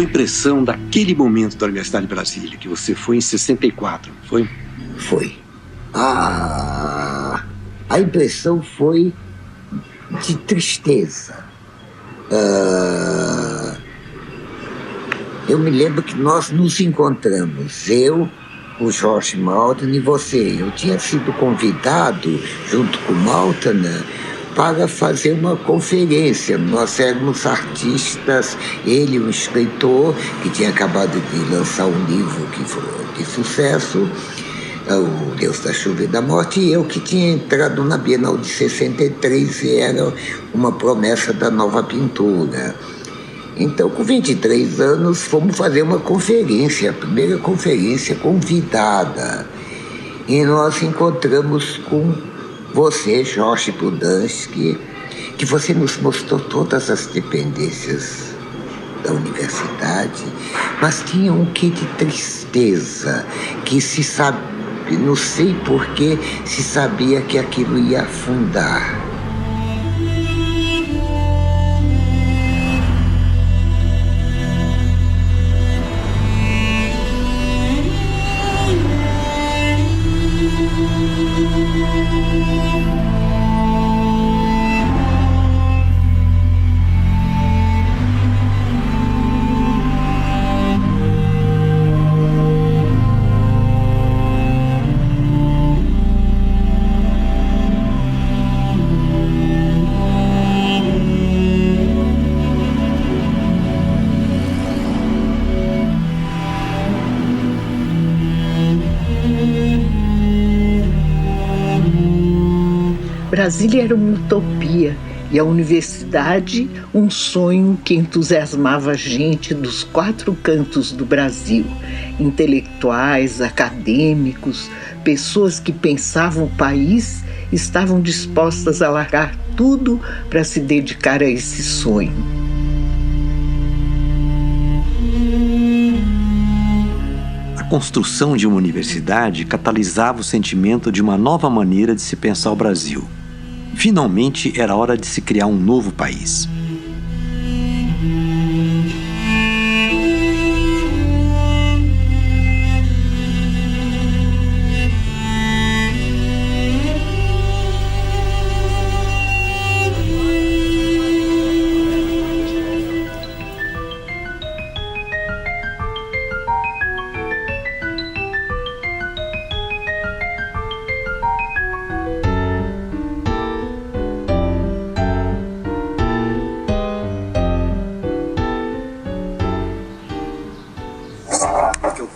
impressão daquele momento da Universidade de Brasília, que você foi em 64, foi? Foi. A impressão foi de tristeza. Eu me lembro que nós nos encontramos, eu, o Jorge Maltner e você. Eu tinha sido convidado, junto com o Maltner, para fazer uma conferência. Nós éramos artistas, ele, um escritor, que tinha acabado de lançar um livro que foi de sucesso, O Deus da Chuva e da Morte, e eu que tinha entrado na Bienal de 63 e era uma promessa da nova pintura. Então, com 23 anos, fomos fazer uma conferência, a primeira conferência convidada. E nós encontramos com você, Jorge Budansky, que você nos mostrou todas as dependências da universidade, mas tinha um quê de tristeza, que se sabe, não sei porquê, se sabia que aquilo ia afundar. Brasília era uma utopia e a universidade um sonho que entusiasmava a gente dos 4 cantos do Brasil. Intelectuais, acadêmicos, pessoas que pensavam o país estavam dispostas a largar tudo para se dedicar a esse sonho. A construção de uma universidade catalisava o sentimento de uma nova maneira de se pensar o Brasil. Finalmente era hora de se criar um novo país.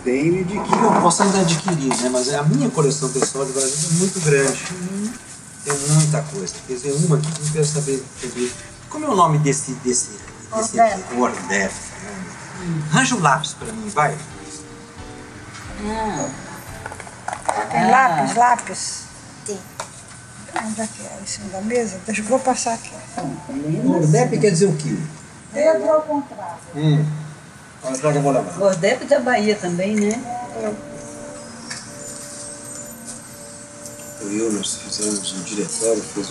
E de que eu posso ainda adquirir, né? Mas a minha coleção pessoal de Brasília é muito grande. Tem muita coisa. Quer dizer, uma aqui que eu quero saber. Como é o nome desse Ordef? Arranja um lápis para mim, vai. Tem lápis? Tem. Onde é que é? Em cima da mesa? Deixa eu vou passar aqui. Ordef quer dizer o quê? Dedo ao contrário. Agora eu vou levar. Ordep da Bahia também, né? Nós fizemos um diretório, foi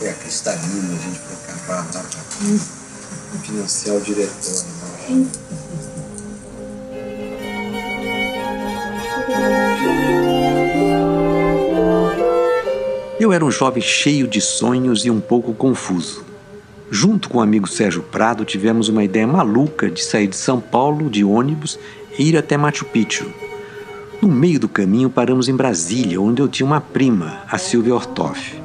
a Cristalina, a gente foi acabar lá para financiar o diretório. Eu era um jovem cheio de sonhos e um pouco confuso. Junto com o amigo Sérgio Prado, tivemos uma ideia maluca de sair de São Paulo de ônibus e ir até Machu Picchu. No meio do caminho, paramos em Brasília, onde eu tinha uma prima, a Silvia Ortoff.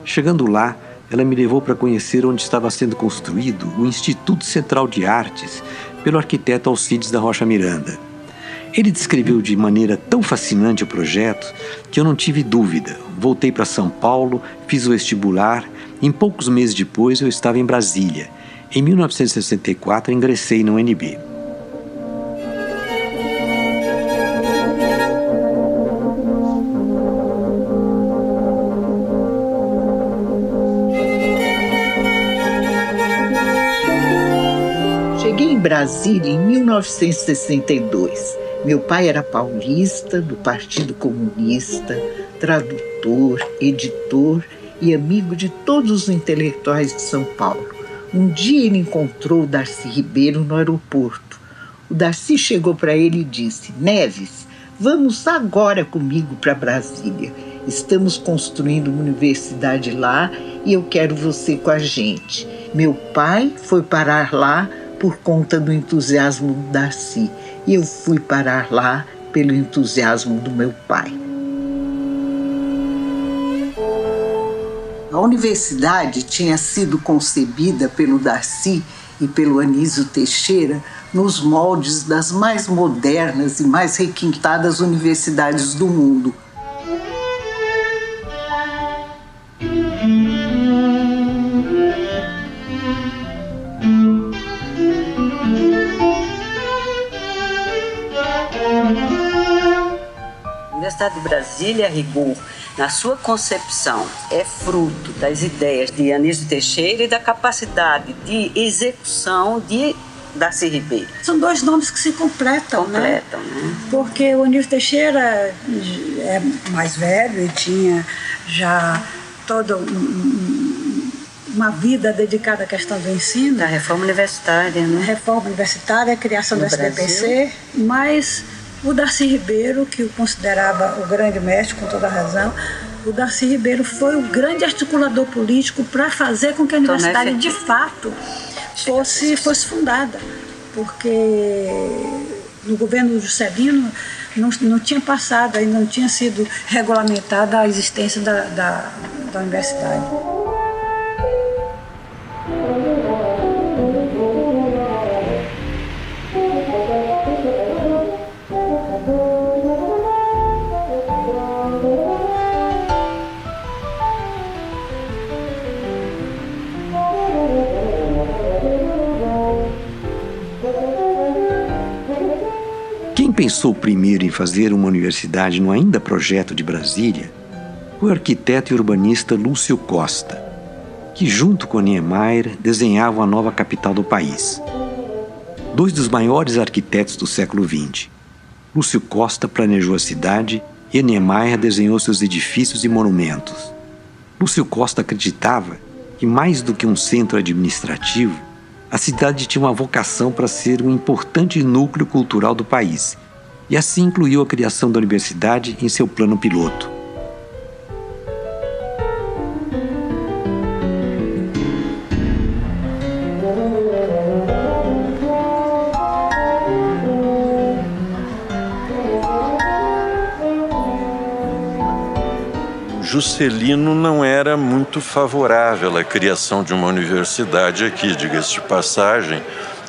Chegando lá, ela me levou para conhecer onde estava sendo construído o Instituto Central de Artes pelo arquiteto Alcides da Rocha Miranda. Ele descreveu de maneira tão fascinante o projeto que eu não tive dúvida. Voltei para São Paulo, fiz o vestibular e em poucos meses depois eu estava em Brasília. Em 1964 ingressei na UNB. Cheguei em Brasília em 1962. Meu pai era paulista, do Partido Comunista, tradutor, editor e amigo de todos os intelectuais de São Paulo. Um dia ele encontrou Darcy Ribeiro no aeroporto. o Darcy chegou para ele e disse: Neves, vamos agora comigo para Brasília. Estamos construindo uma universidade lá e eu quero você com a gente. Meu pai foi parar lá por conta do entusiasmo do Darcy e eu fui parar lá pelo entusiasmo do meu pai. A universidade tinha sido concebida pelo Darcy e pelo Anísio Teixeira nos moldes das mais modernas e mais requintadas universidades do mundo. A Universidade de Brasília, a rigor, na sua concepção, é fruto das ideias de Anísio Teixeira e da capacidade de execução de Darcy Ribeiro. São dois nomes que se completam, né? Porque o Anísio Teixeira é mais velho e tinha já toda uma vida dedicada à questão do ensino. Da reforma universitária, né? Reforma universitária, a criação do SBPC, mas o Darcy Ribeiro, que o considerava o grande mestre, com toda razão, o Darcy Ribeiro foi o grande articulador político para fazer com que a universidade, de fato, fosse fundada. Porque no governo do Juscelino não tinha passado, ainda não tinha sido regulamentada a existência da universidade. Quem pensou primeiro em fazer uma universidade no ainda projeto de Brasília foi o arquiteto e urbanista Lúcio Costa, que junto com Niemeyer desenhavam a nova capital do país. Dois dos maiores arquitetos do século XX. Lúcio Costa planejou a cidade e Niemeyer desenhou seus edifícios e monumentos. Lúcio Costa acreditava que, mais do que um centro administrativo, a cidade tinha uma vocação para ser um importante núcleo cultural do país, e assim incluiu a criação da universidade em seu plano piloto. Juscelino não era muito favorável à criação de uma universidade aqui, diga-se de passagem,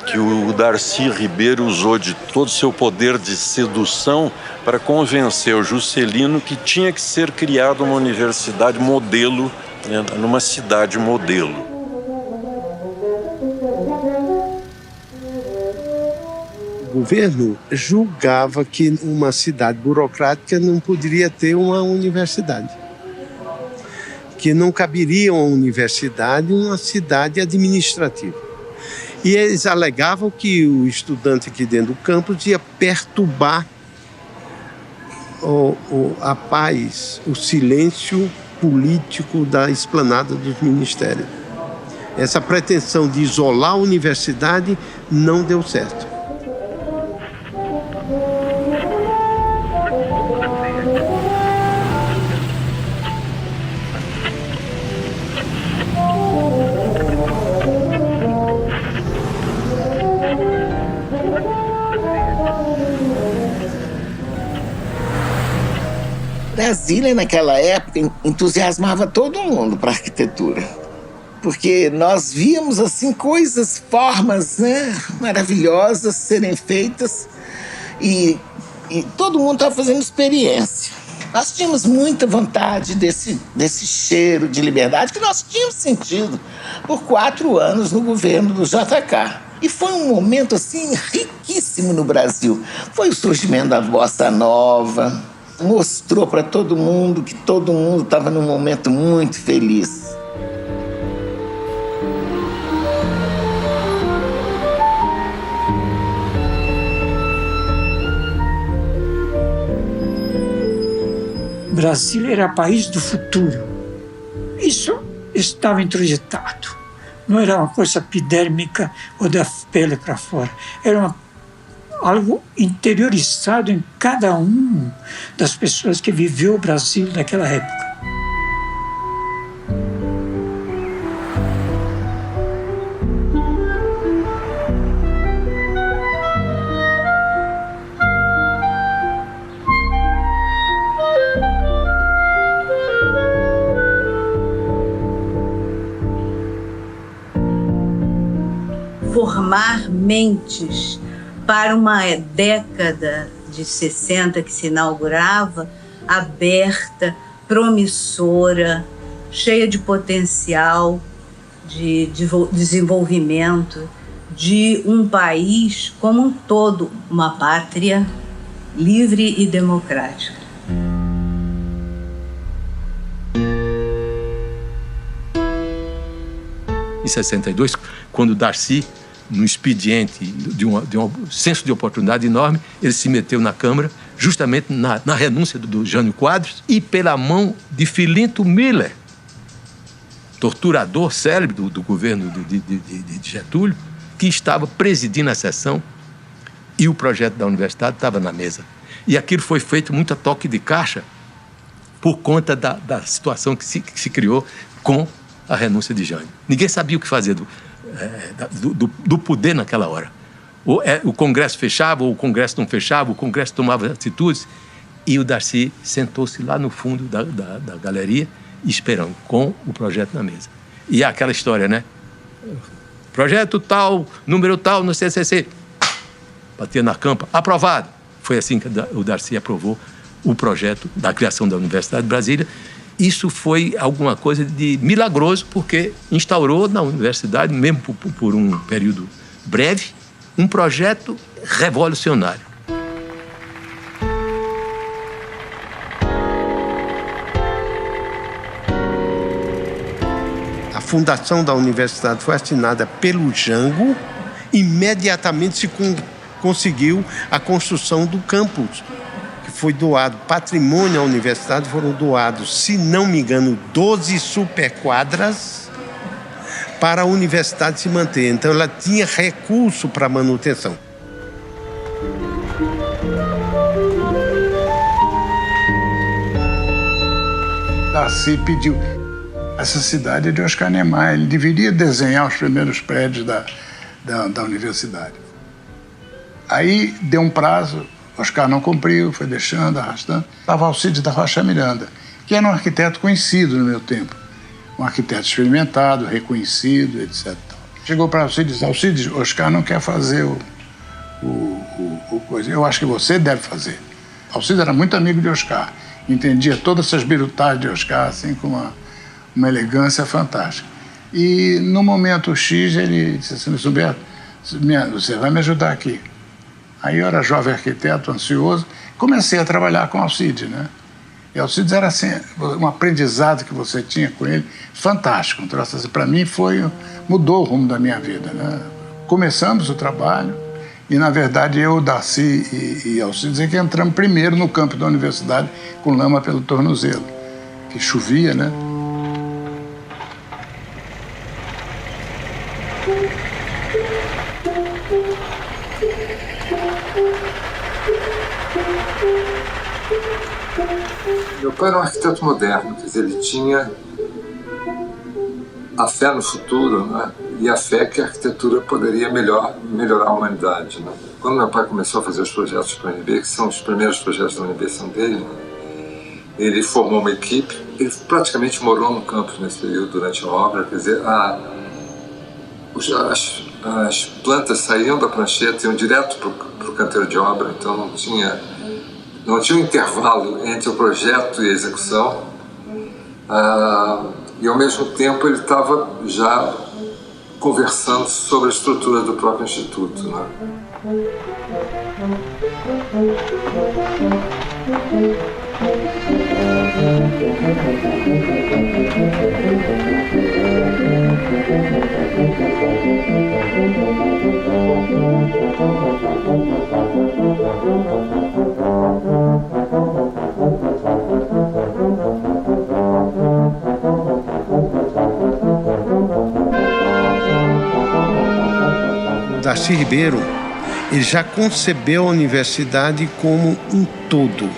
que o Darcy Ribeiro usou de todo o seu poder de sedução para convencer o Juscelino que tinha que ser criada uma universidade modelo, né, numa cidade modelo. O governo julgava que uma cidade burocrática não poderia ter uma universidade, que não caberia uma universidade em uma cidade administrativa. E eles alegavam que o estudante aqui dentro do campus ia perturbar a paz, o silêncio político da esplanada dos ministérios. Essa pretensão de isolar a universidade não deu certo. Brasília, naquela época, entusiasmava todo mundo para a arquitetura. Porque nós víamos assim coisas, formas, né, maravilhosas serem feitas e todo mundo estava fazendo experiência. Nós tínhamos muita vontade desse cheiro de liberdade que nós tínhamos sentido por 4 anos no governo do JK. E foi um momento assim riquíssimo no Brasil. Foi o surgimento da Bossa Nova, mostrou para todo mundo que todo mundo estava num momento muito feliz. Brasília era país do futuro. Isso estava introjetado. Não era uma coisa epidérmica ou da pele para fora. Era algo interiorizado em cada um das pessoas que viveu o Brasil naquela época. Formar mentes para uma década de 60 que se inaugurava, aberta, promissora, cheia de potencial, de desenvolvimento, de um país como um todo, uma pátria livre e democrática. Em 62, quando Darcy, no expediente de um senso de oportunidade enorme, ele se meteu na Câmara, justamente na renúncia do Jânio Quadros e pela mão de Filinto Miller, torturador célebre do governo de Getúlio, que estava presidindo a sessão e o projeto da universidade estava na mesa. E aquilo foi feito muito a toque de caixa por conta da situação que se criou com a renúncia de Jânio. Ninguém sabia o que fazer do poder naquela hora. O Congresso fechava, ou o Congresso não fechava, o Congresso tomava atitudes, e o Darcy sentou-se lá no fundo da galeria, esperando, com o projeto na mesa. E aquela história, né? Projeto tal, número tal, no CCC. Batia na campa, aprovado. Foi assim que o Darcy aprovou o projeto da criação da Universidade de Brasília. Isso foi alguma coisa de milagroso, porque instaurou na universidade, mesmo por um período breve, um projeto revolucionário. A fundação da universidade foi assinada pelo Jango, imediatamente se conseguiu a construção do campus, que foi doado, patrimônio à universidade, foram doados, se não me engano, 12 superquadras para a universidade se manter. Então ela tinha recurso para manutenção. Darcy pediu: essa cidade é de Oscar Niemeyer, ele deveria desenhar os primeiros prédios da universidade. Aí deu um prazo, Oscar não cumpriu, foi deixando, arrastando. Estava Alcides da Rocha Miranda, que era um arquiteto conhecido no meu tempo, um arquiteto experimentado, reconhecido, etc. Chegou para Alcides e disse: Alcides, Oscar não quer fazer o coisa, eu acho que você deve fazer. Alcides era muito amigo de Oscar, entendia todas essas birutagens de Oscar assim, com uma elegância fantástica. E no momento X ele disse assim: Luiz Humberto, você vai me ajudar aqui. Aí eu era jovem arquiteto, ansioso, comecei a trabalhar com Alcides, né? E Alcides era assim, um aprendizado que você tinha com ele, fantástico. Um troço assim, para mim mudou o rumo da minha vida, né? Começamos o trabalho e, na verdade, eu, Darcy e Alcides é que entramos primeiro no campo da universidade com lama pelo tornozelo, que chovia, né? Meu pai era um arquiteto moderno, quer dizer, ele tinha a fé no futuro, né? E a fé que a arquitetura poderia melhorar a humanidade. Né? Quando meu pai começou a fazer os projetos para a UNB, que são os primeiros projetos da UNB são dele, né? Ele formou uma equipe, ele praticamente morou no campus nesse período durante a obra, quer dizer, as plantas saíam da prancheta e iam direto para o canteiro de obra, então não tinha um intervalo entre o projeto e a execução, e ao mesmo tempo ele estava já conversando sobre a estrutura do próprio instituto, né? Darcy Ribeiro, Ele já concebeu a universidade como um todo,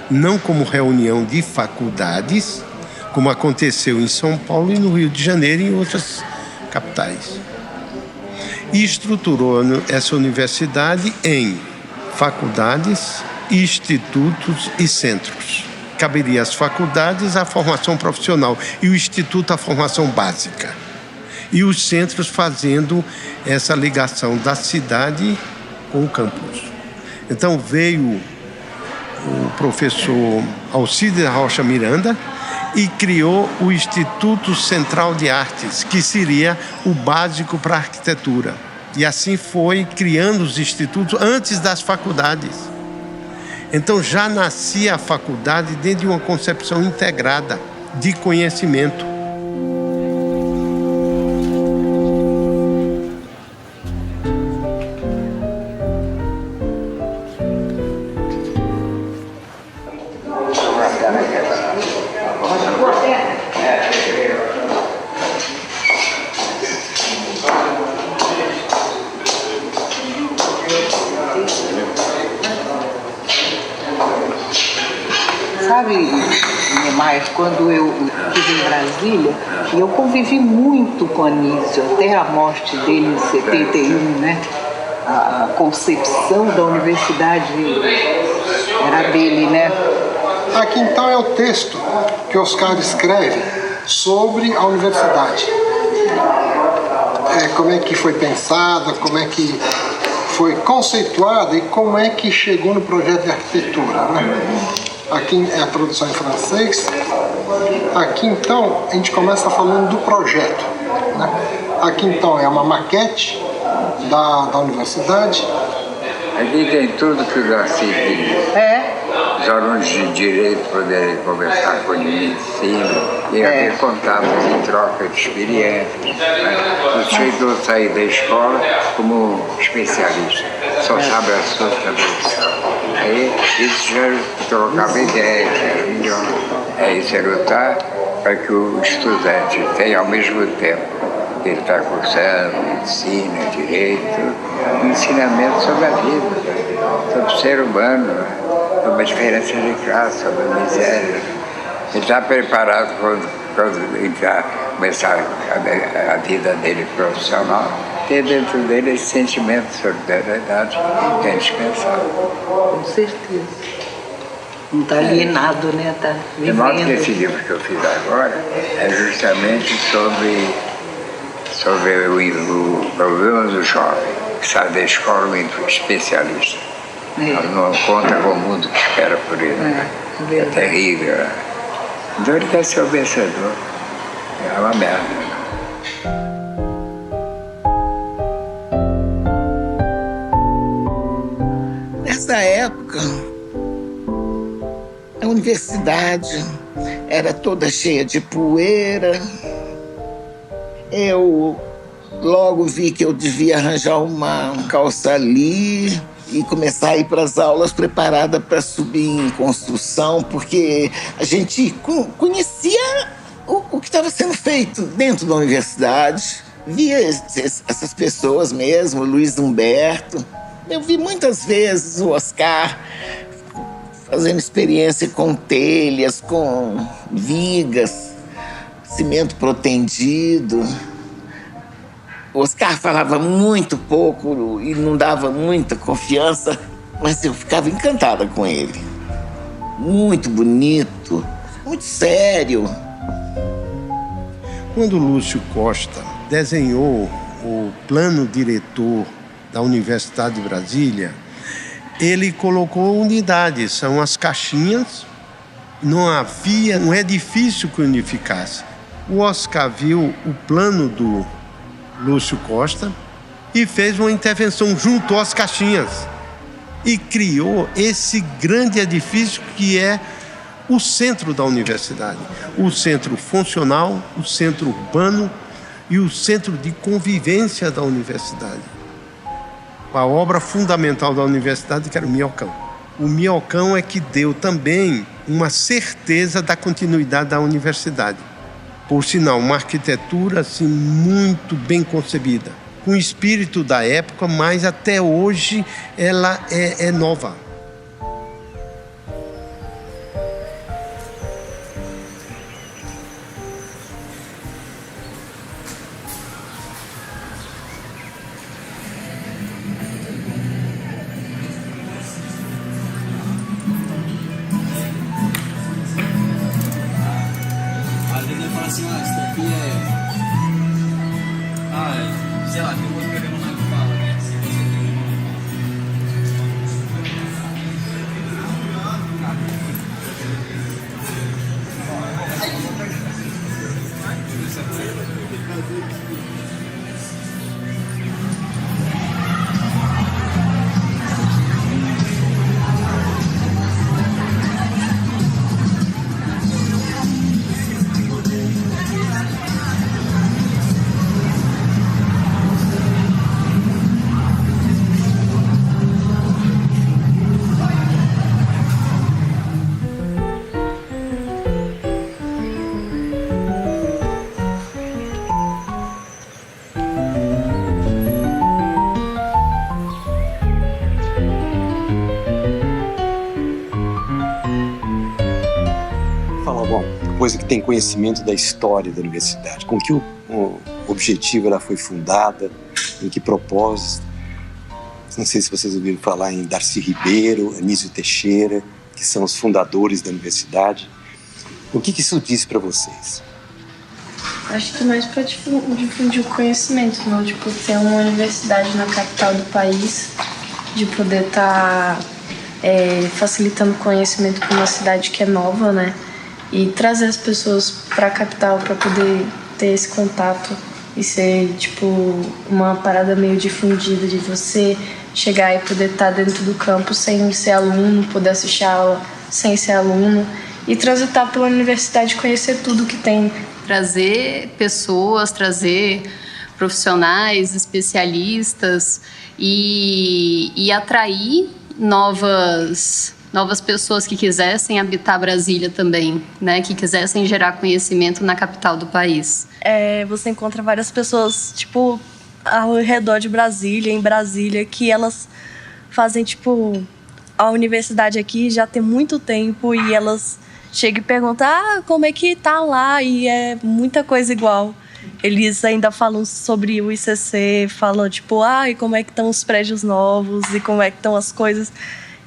não como reunião de faculdades, como aconteceu em São Paulo e no Rio de Janeiro e em outras capitais. E estruturou essa universidade em faculdades, institutos e centros. Caberia às faculdades a formação profissional e o instituto a formação básica. E os centros fazendo essa ligação da cidade com o campus. Então veio o professor Alcides Rocha Miranda e criou o Instituto Central de Artes, que seria o básico para a arquitetura. E assim foi criando os institutos antes das faculdades. Então já nascia a faculdade dentro de uma concepção integrada de conhecimento. Sabe, Niemeyer, quando eu estive em Brasília, e eu convivi muito com Anísio, até a morte dele em 71, né? A concepção da universidade era dele, né? Aqui então é o texto que Oscar escreve sobre a universidade. Como é que foi pensada, como é que foi conceituada e como é que chegou no projeto de arquitetura, né? Aqui é a produção em francês. Aqui então a gente começa falando do projeto, né? Aqui então é uma maquete da universidade. Aqui tem tudo que o Darcy queria. Os alunos de direito poderem conversar com ele em cima e haver contatos em troca de experiências. Né? O sujeito sair da escola como especialista, só sabe a sua tradução. Aí isso já trocava ideia, que era melhor. Isso é lutar para que o estudante tenha ao mesmo tempo que ele está cursando medicina, direito, um ensinamento sobre a vida, sobre o ser humano, sobre a diferença de classe, sobre a miséria. Ele está preparado quando ele vai começar a vida dele profissional, ter dentro dele esse sentimento de solidariedade que é indispensável. Com certeza. Não está alienado, né? Está vivendo. De modo que esse livro que eu fiz agora é justamente sobre o problema do jovem, que sai da escola um especialista. Ele não conta com o mundo que espera por ele. É terrível. Né? Então ele quer ser o vencedor. É uma merda. Nessa época, a universidade era toda cheia de poeira. Eu logo vi que eu devia arranjar uma calça ali e começar a ir para as aulas preparada para subir em construção, porque a gente conhecia o que estava sendo feito dentro da universidade. Via essas pessoas mesmo, Luiz Humberto. Eu vi muitas vezes o Oscar fazendo experiência com telhas, com vigas, cimento protendido. O Oscar falava muito pouco e não dava muita confiança, mas eu ficava encantada com ele. Muito bonito, muito sério. Quando Lúcio Costa desenhou o plano diretor da Universidade de Brasília, ele colocou unidades, são as caixinhas. Não havia um edifício que unificasse. O Oscar viu o plano do Lúcio Costa e fez uma intervenção junto às caixinhas e criou esse grande edifício que é o centro da universidade, o centro funcional, o centro urbano e o centro de convivência da universidade. A obra fundamental da universidade, que era o Minhocão. O Minhocão é que deu também uma certeza da continuidade da universidade. Por sinal, uma arquitetura assim, muito bem concebida. com o espírito da época, mas até hoje ela é nova. Às vezes ele fala assim, isso daqui sei lá, tem um outro programa lá que fala, né? Se você tem Coisa que tem conhecimento da história da universidade, com que objetivo ela foi fundada, em que propósito. Não sei se vocês ouviram falar em Darcy Ribeiro, Anísio Teixeira, que são os fundadores da universidade. O que isso diz para vocês? Acho que mais para difundir o conhecimento, não? Tipo, ter uma universidade na capital do país, de poder estar facilitando o conhecimento para uma cidade que é nova, né? E trazer as pessoas para a capital para poder ter esse contato e ser, tipo, uma parada meio difundida de você chegar e poder estar dentro do campus sem ser aluno, poder assistir a aula sem ser aluno e transitar pela universidade, conhecer tudo que tem. Trazer pessoas, trazer profissionais, especialistas e atrair novas pessoas que quisessem habitar Brasília também, né? Que quisessem gerar conhecimento na capital do país. Você encontra várias pessoas, tipo, ao redor de Brasília, em Brasília, que elas fazem, tipo, a universidade aqui já tem muito tempo e elas chegam e perguntam, como é que tá lá? E é muita coisa igual. Eles ainda falam sobre o ICC, falam, tipo, e como é que estão os prédios novos e como é que estão as coisas.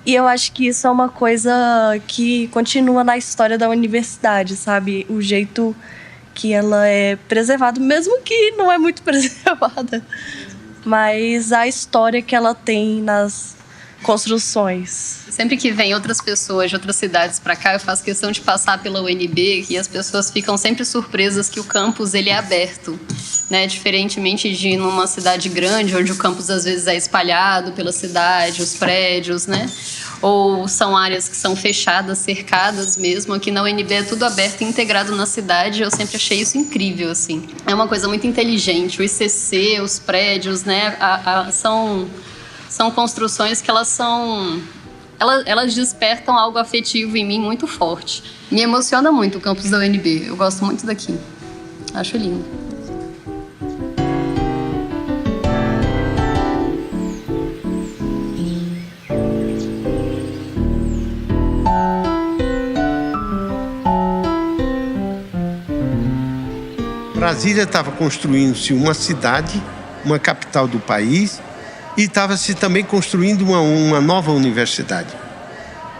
E eu acho que isso é uma coisa que continua na história da universidade, sabe? O jeito que ela é preservada, mesmo que não é muito preservada. Mas a história que ela tem nas construções. Sempre que vem outras pessoas de outras cidades para cá, eu faço questão de passar pela UNB e as pessoas ficam sempre surpresas que o campus ele é aberto, né? Diferentemente de ir numa cidade grande, onde o campus às vezes é espalhado pela cidade, os prédios, né? Ou são áreas que são fechadas, cercadas mesmo. Aqui na UNB é tudo aberto e integrado na cidade. Eu sempre achei isso incrível, assim. É uma coisa muito inteligente. O ICC, os prédios, né? São construções que elas despertam algo afetivo em mim muito forte. Me emociona muito o campus da UNB. Eu gosto muito daqui. Acho lindo. Brasília estava construindo-se uma cidade, uma capital do país, e estava-se também construindo uma nova universidade.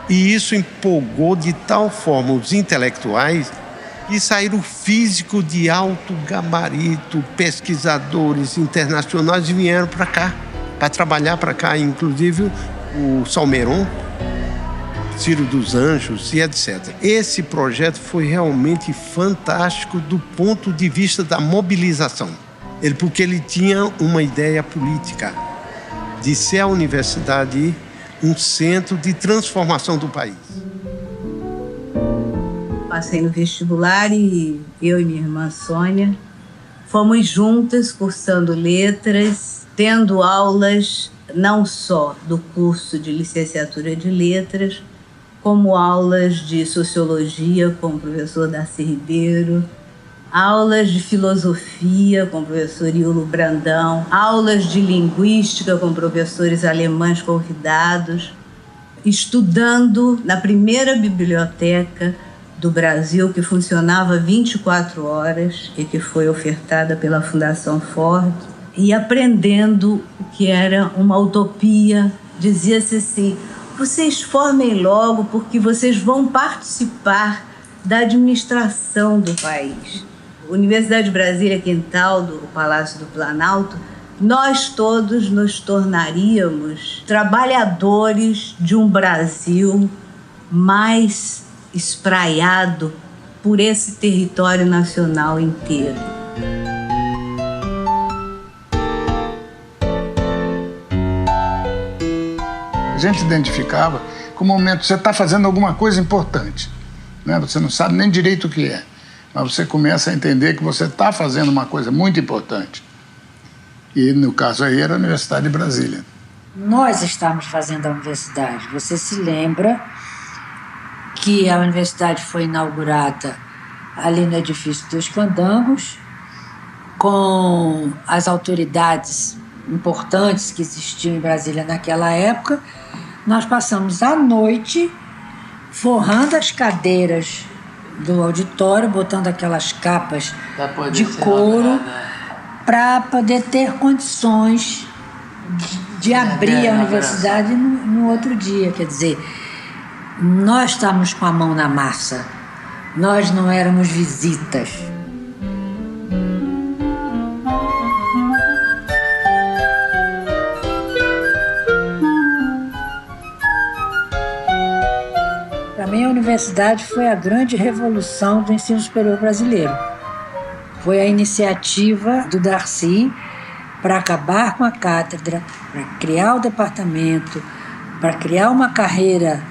E isso empolgou de tal forma os intelectuais que saíram físicos de alto gabarito, pesquisadores internacionais, e vieram para cá, para trabalhar para cá, inclusive o Salmeron, Ciro dos Anjos e etc. Esse projeto foi realmente fantástico do ponto de vista da mobilização. Porque ele tinha uma ideia política de ser a universidade um centro de transformação do país. Passei no vestibular e eu e minha irmã Sônia fomos juntas cursando letras, tendo aulas não só do curso de licenciatura de letras, como aulas de sociologia com o professor Darcy Ribeiro, aulas de filosofia com o professor Iulo Brandão, aulas de linguística com professores alemães convidados, estudando na primeira biblioteca do Brasil, que funcionava 24 horas e que foi ofertada pela Fundação Ford, e aprendendo o que era uma utopia. Dizia-se assim: vocês formem logo porque vocês vão participar da administração do país. Universidade de Brasília, quintal do Palácio do Planalto, nós todos nos tornaríamos trabalhadores de um Brasil mais espraiado por esse território nacional inteiro. A gente identificava como o momento que você está fazendo alguma coisa importante, né? Você não sabe nem direito o que é, mas você começa a entender que você está fazendo uma coisa muito importante. E, no caso aí, era a Universidade de Brasília. Nós estávamos fazendo a universidade. Você se lembra que a universidade foi inaugurada ali no edifício dos Candangos, com as autoridades importantes que existiam em Brasília naquela época. Nós passamos a noite forrando as cadeiras do auditório, botando aquelas capas de couro para poder ter condições de abrir a universidade no outro dia. Quer dizer, nós estávamos com a mão na massa, nós não éramos visitas. Para mim, a universidade foi a grande revolução do ensino superior brasileiro. Foi a iniciativa do Darcy para acabar com a cátedra, para criar o departamento, para criar uma carreira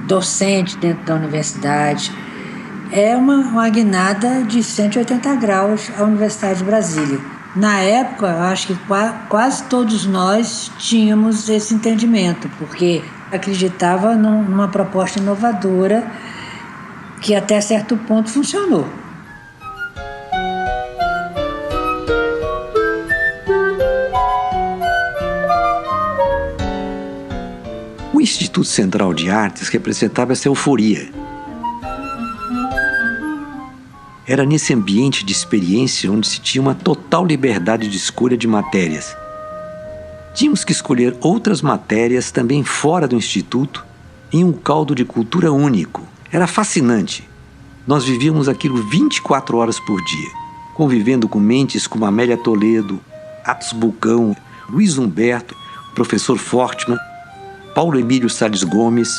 docente dentro da universidade. É uma guinada de 180 graus à Universidade de Brasília. Na época, eu acho que quase todos nós tínhamos esse entendimento, porque acreditava numa proposta inovadora que até certo ponto funcionou. O Instituto Central de Artes representava essa euforia. Era nesse ambiente de experiência onde se tinha uma total liberdade de escolha de matérias. Tínhamos que escolher outras matérias também fora do Instituto, em um caldo de cultura único. Era fascinante. Nós vivíamos aquilo 24 horas por dia, convivendo com mentes como Amélia Toledo, Atos Bulcão, Luiz Humberto, professor Fortman, Paulo Emílio Salles Gomes.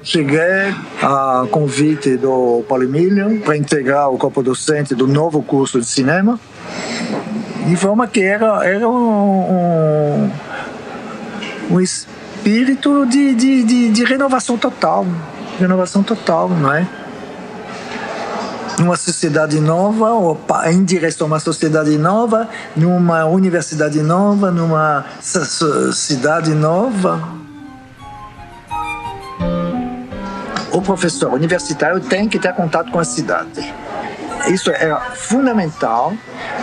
Cheguei a convite do Paulo Emílio para integrar o corpo docente do novo curso de cinema, de forma que era um espírito de renovação total, não é? Numa sociedade nova, ou em direção a uma sociedade nova, numa universidade nova, numa cidade nova. O professor universitário tem que ter contato com a cidade. Isso era fundamental.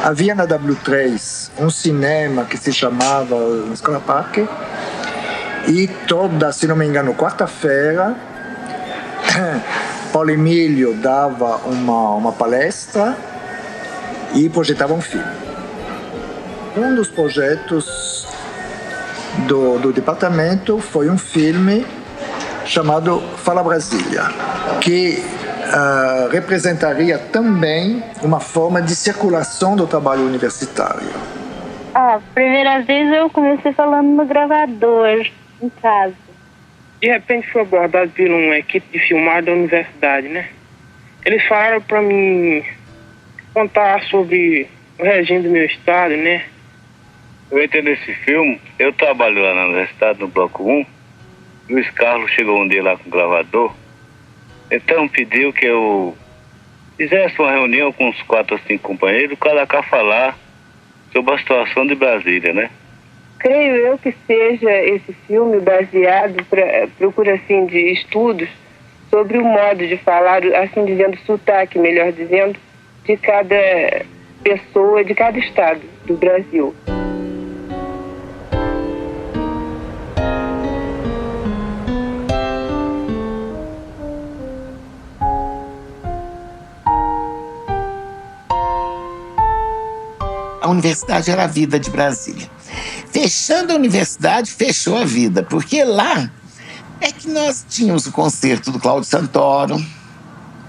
Havia na W3 um cinema que se chamava Escola Parque, e toda, se não me engano, quarta-feira, Paulo Emílio dava uma palestra e projetava um filme. Um dos projetos do departamento foi um filme chamado Fala Brasília, que representaria também uma forma de circulação do trabalho universitário. Primeira vez eu comecei falando no gravador, em casa. De repente fui abordado por uma equipe de filmagem da universidade, né? Eles falaram para mim contar sobre o regime do meu estado, né? Eu entrei nesse filme, eu trabalho lá na universidade, no bloco 1, e o Carlos chegou um dia lá com o gravador, então pediu que eu fizesse uma reunião com uns 4 ou 5 companheiros, cada cá falar sobre a situação de Brasília, né? Creio eu que seja esse filme baseado, procura assim, de estudos sobre o modo de falar, assim dizendo, sotaque, melhor dizendo, de cada pessoa, de cada estado do Brasil. A universidade era a vida de Brasília. Fechando a universidade, fechou a vida, porque lá é que nós tínhamos o concerto do Cláudio Santoro,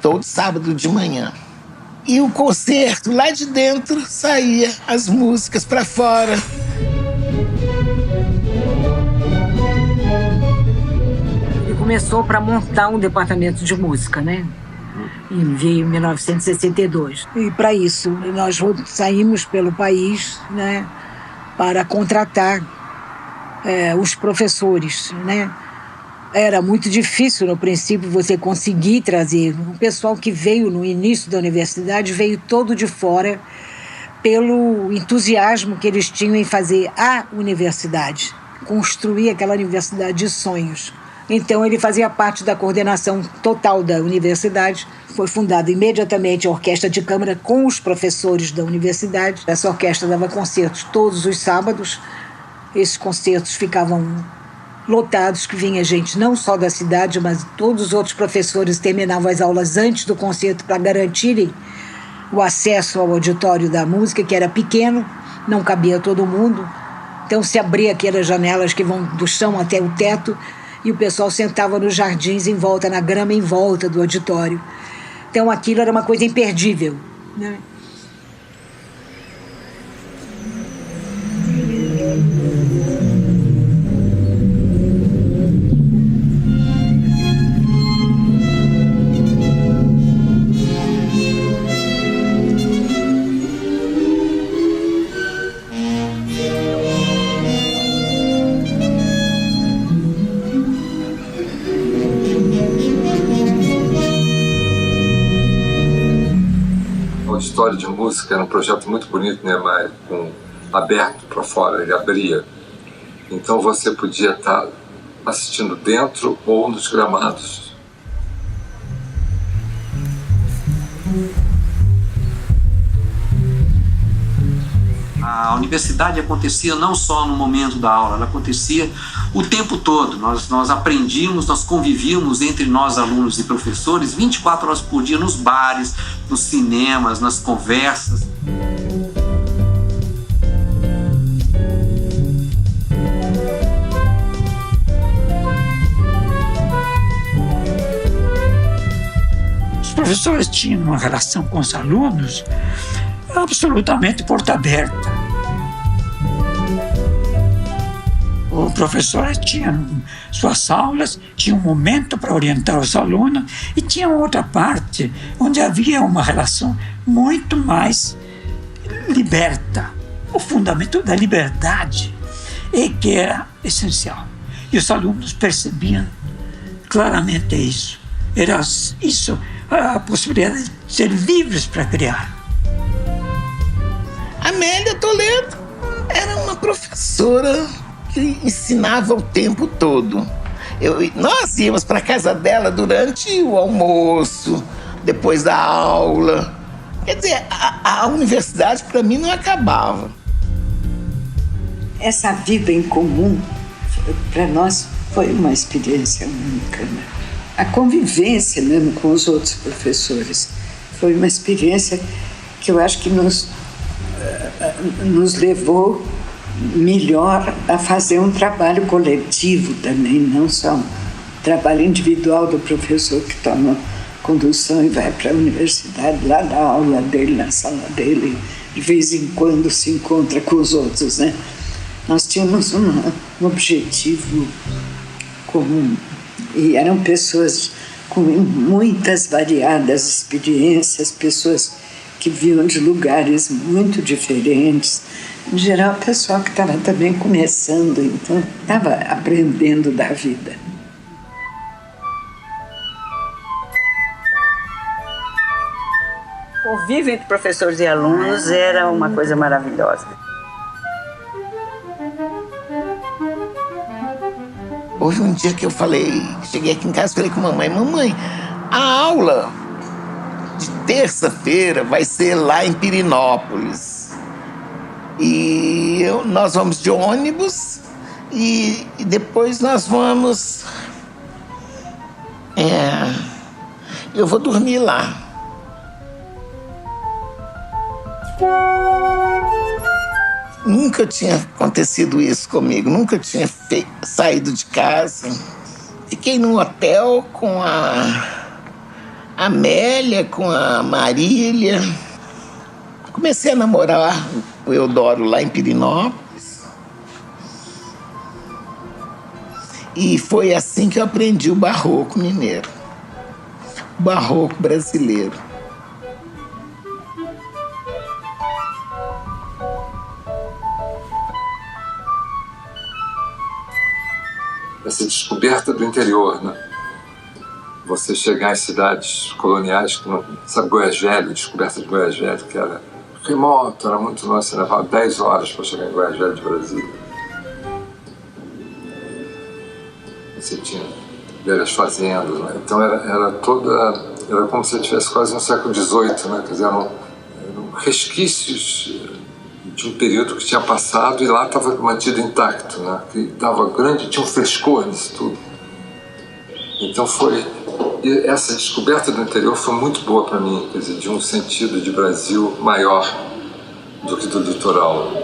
todo sábado de manhã. E o concerto, lá de dentro, saía as músicas para fora. Ele começou para montar um departamento de música, né? E veio em 1962. E para isso, nós saímos pelo país, né? Para contratar os professores, né? Era muito difícil no princípio você conseguir trazer. O pessoal que veio no início da universidade veio todo de fora pelo entusiasmo que eles tinham em fazer a universidade, construir aquela universidade de sonhos. Então ele fazia parte da coordenação total da universidade. Foi fundada imediatamente a Orquestra de Câmara com os professores da universidade. Essa orquestra dava concertos todos os sábados. Esses concertos ficavam lotados, que vinha gente não só da cidade, mas todos os outros professores terminavam as aulas antes do concerto para garantirem o acesso ao auditório da música, que era pequeno, não cabia todo mundo. Então se abria aquelas janelas que vão do chão até o teto e o pessoal sentava nos jardins em volta, na grama em volta do auditório. Então aquilo era uma coisa imperdível, né? História de música era um projeto muito bonito, né, mas aberto para fora, ele abria. Então você podia estar assistindo dentro ou nos gramados. A universidade acontecia não só no momento da aula, ela acontecia o tempo todo. Nós aprendíamos, nós convivíamos entre nós, alunos e professores, 24 horas por dia, nos bares, nos cinemas, nas conversas. Os professores tinham uma relação com os alunos absolutamente porta aberta. O professor tinha suas aulas, tinha um momento para orientar os alunos e tinha outra parte onde havia uma relação muito mais liberta. O fundamento da liberdade é que era essencial. E os alunos percebiam claramente isso. Era isso, a possibilidade de ser livres para criar. Amélia Toledo era uma professora que ensinava o tempo todo. Nós íamos para a casa dela durante o almoço, depois da aula. Quer dizer, a universidade para mim não acabava. Essa vida em comum, para nós, foi uma experiência única, né? A convivência mesmo com os outros professores foi uma experiência que eu acho que nos levou melhor a fazer um trabalho coletivo também, não só um trabalho individual do professor que toma condução e vai para a universidade, lá na aula dele, na sala dele, de vez em quando se encontra com os outros, né? Nós tínhamos um objetivo comum e eram pessoas com muitas variadas experiências, pessoas que vinham de lugares muito diferentes. Em geral, o pessoal que estava também começando, então estava aprendendo da vida. O convívio entre professores e alunos era uma coisa maravilhosa. Houve um dia que eu cheguei aqui em casa e falei com a mamãe, a aula de terça-feira vai ser lá em Pirenópolis. E nós vamos de ônibus e depois nós vamos... eu vou dormir lá. Nunca tinha acontecido isso comigo, nunca tinha saído de casa. Fiquei num hotel com a Amélia, com a Marília. Comecei a namorar o Eudoro lá em Pirenópolis. E foi assim que eu aprendi o barroco mineiro, o barroco brasileiro. Essa descoberta do interior, né? Você chegar em cidades coloniais, como, sabe, Goiás Velho, descoberta de Goiás Velho, que era remoto, era muito longe, você levava 10 horas para chegar em Goiás Velho de Brasília. Você tinha velhas fazendas, né? Então era como se estivesse quase no século XVIII, né? Quer dizer, eram resquícios de um período que tinha passado e lá estava mantido intacto, né? Que tinha um frescor nisso tudo. Então essa descoberta do interior foi muito boa para mim, quer dizer, de um sentido de Brasil maior do que do litoral.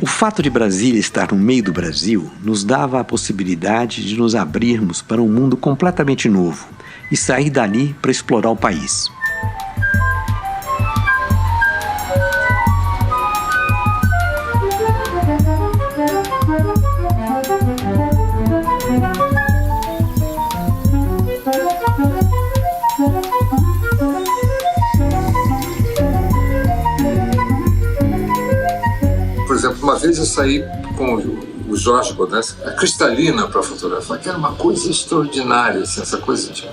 O fato de Brasília estar no meio do Brasil nos dava a possibilidade de nos abrirmos para um mundo completamente novo e sair dali para explorar o país. Por exemplo, uma vez eu saí com o Jorge Baudin, a Cristalina, para fotografar, que era uma coisa extraordinária, assim, essa coisa de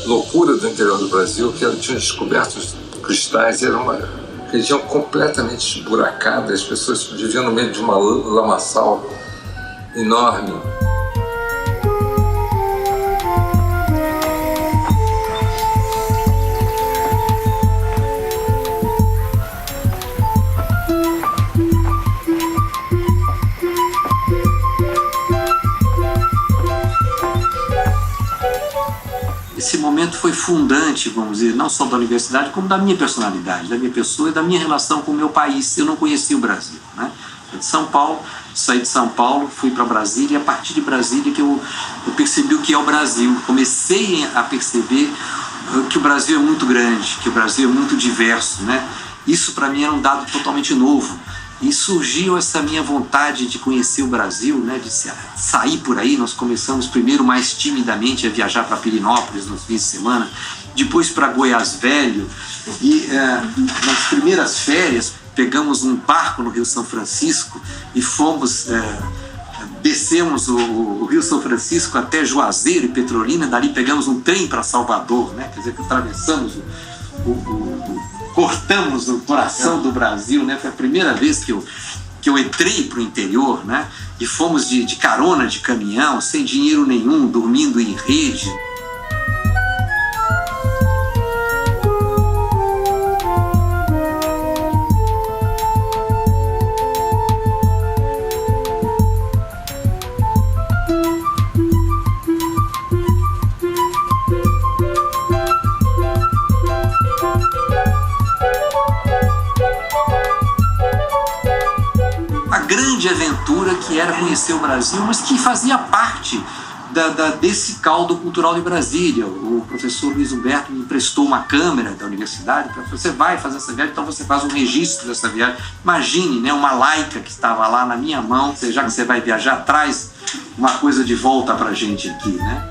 loucura do interior do Brasil, que tinham descoberto os cristais, era uma região completamente esburacada, as pessoas viviam no meio de uma lamaçal enorme. Esse momento foi fundante, vamos dizer, não só da universidade, como da minha personalidade, da minha pessoa e da minha relação com o meu país. Eu não conhecia o Brasil, né? Eu de São Paulo, saí de São Paulo, fui para Brasília, e a partir de Brasília que eu percebi o que é o Brasil. Comecei a perceber que o Brasil é muito grande, que o Brasil é muito diverso, né? Isso para mim era um dado totalmente novo. E surgiu essa minha vontade de conhecer o Brasil, né, de sair por aí. Nós começamos primeiro mais timidamente a viajar para Pirenópolis nos fins de semana, depois para Goiás Velho, e nas primeiras férias pegamos um barco no Rio São Francisco e descemos o Rio São Francisco até Juazeiro e Petrolina, dali pegamos um trem para Salvador, né, quer dizer que atravessamos cortamos o coração do Brasil, né? Foi a primeira vez que eu entrei para o interior, né? E fomos de carona de caminhão, sem dinheiro nenhum, dormindo em rede. Aventura que era conhecer o Brasil, mas que fazia parte desse caldo cultural de Brasília. O professor Luiz Humberto me emprestou uma câmera da universidade para você vai fazer essa viagem, então você faz um registro dessa viagem. Imagine, né, uma Leica que estava lá na minha mão, já que você vai viajar, traz uma coisa de volta para a gente aqui, né?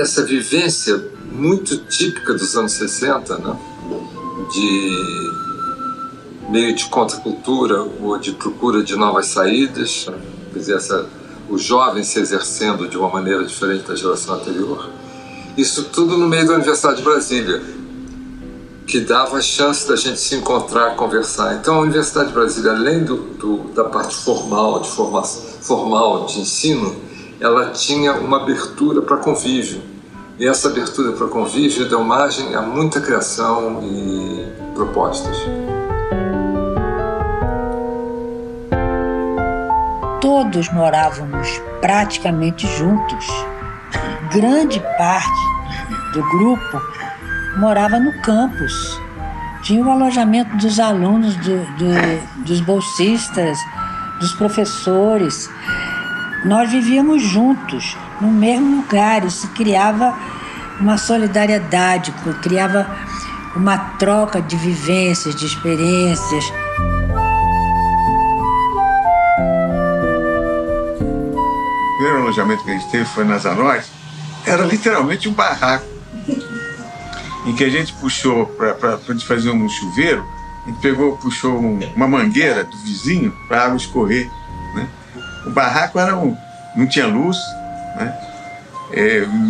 essa vivência muito típica dos anos 60, né? De meio de contracultura ou de procura de novas saídas, quer dizer, os jovens se exercendo de uma maneira diferente da geração anterior. Isso tudo no meio da Universidade de Brasília, que dava a chance da gente se encontrar, conversar. Então a Universidade de Brasília, além da parte formal, de ensino, ela tinha uma abertura para convívio. E essa abertura para convívio deu margem a muita criação e propostas. Todos morávamos praticamente juntos. Grande parte do grupo morava no campus. Tinha o alojamento dos alunos, dos bolsistas, dos professores. Nós vivíamos juntos, no mesmo lugar. Isso criava uma solidariedade, criava uma troca de vivências, de experiências. O primeiro alojamento que a gente teve foi na Zanóis. Era literalmente um barraco, em que a gente puxou, para a gente fazer um chuveiro, a gente puxou uma mangueira do vizinho para a água escorrer, né? O barraco não tinha luz, né?